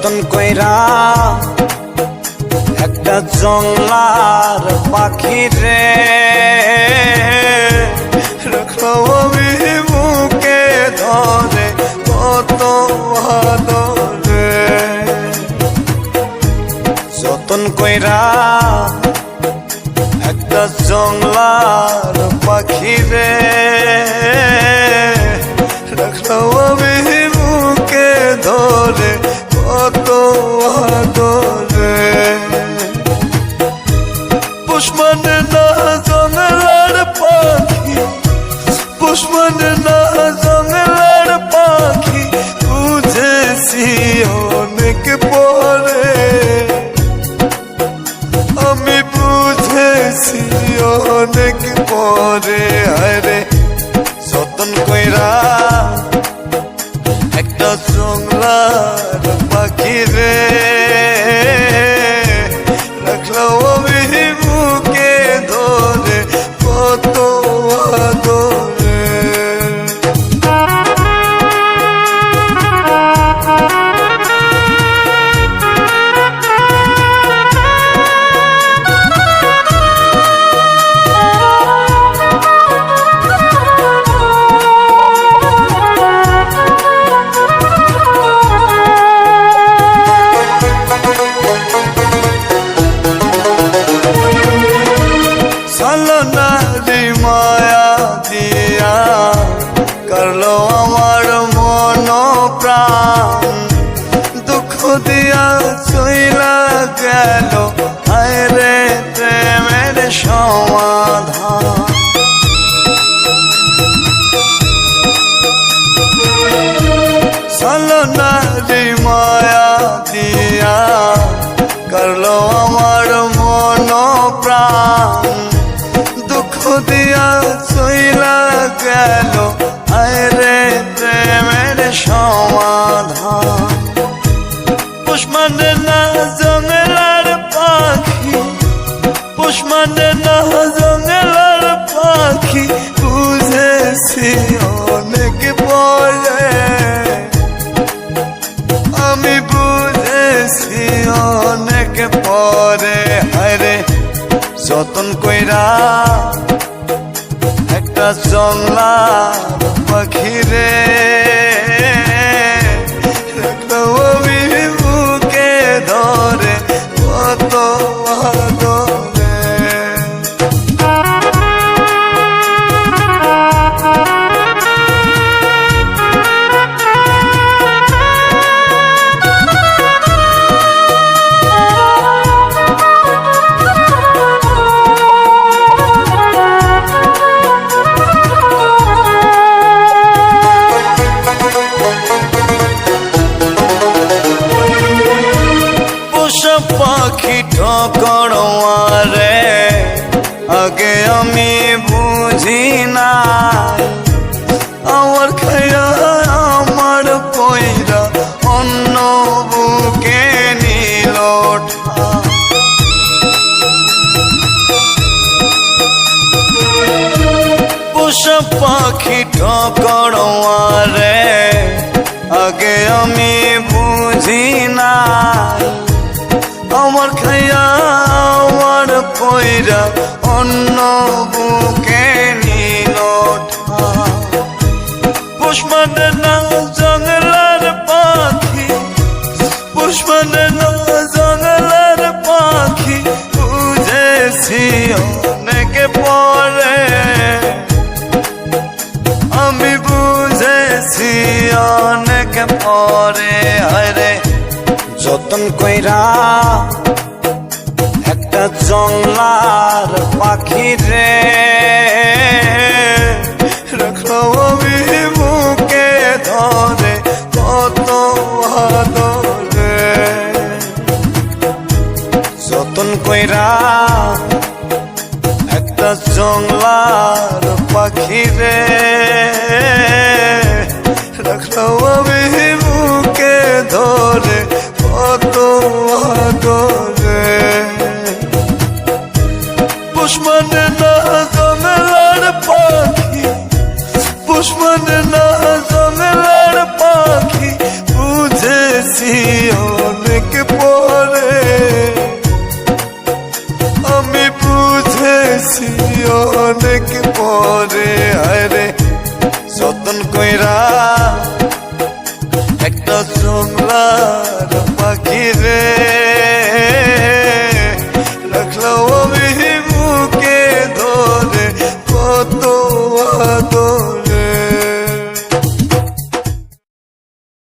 যতন কইরা একটা জংলার পাখি রে রাখলো আমি বুকে ধরে কত আদরে। যতন কইরা একটা জংলার পাখি রে রাখলো আমি বুকে ধরে কত আদরে। পুষ্পন না জংলার পাখি, পুষ্পন না জংলার পাখি বুঝেছি অনেক পরে, আমি বুঝেছি অনেক পরে। আরে যতন কইরা একটা জংলার পাখি রে রাখলো আমি বুকে ধরে কত আদরে। মায়া দিয়া করলো আমার মন প্রাণ, দুঃখ দিয়া চইলা গেল হায় রে প্রেমের সমাধান। ছলনারি মায়া দিয়া করলো আমার মন প্রাণ, দুঃখ দিয়া চইলা গেল হায় রে প্রেমের সমাধান। পুষ্পন না জংলার পাখি, পুষ্পন না জংলার পাখি বুঝেছি অনেক পরে, আমি বুঝেছি অনেক পরে। হায়রে যতন কইরা একটা জংলার পাখি রে রাখলো আমি বুকে ধরে কত আদরে। পাখি ঠকড়োয়ারে আগে আমি বুঝি নাই, আমার খায়া আমার পয়রা অন্য বুকে নিল ঠাই। পোষা পাখি ঠকড়োয়ারে আগে আমি বুঝি নাই, আমার খাইয়া আমার পয়রা অন্য বুকে নিল ঠাই। পুষ্পন না জংলার পাখি, পুষ্পন না জংলার পাখি বুঝেছি অনেক পরে, আমি বুঝেছি অনেক পরে। আরে যতন কইরা একটা জংলার পাখি রে রাখলো আমি বুকে ধরে কত আদরে। যতন কইরা একটা জংলার পাখি রে রাখলো আমি বুকে ধরে কত আদরে। পুষ্পন না জংলার পাখি, পুষ্পন না জংলার পাখি বুঝেছি হায় রে যতন কইরা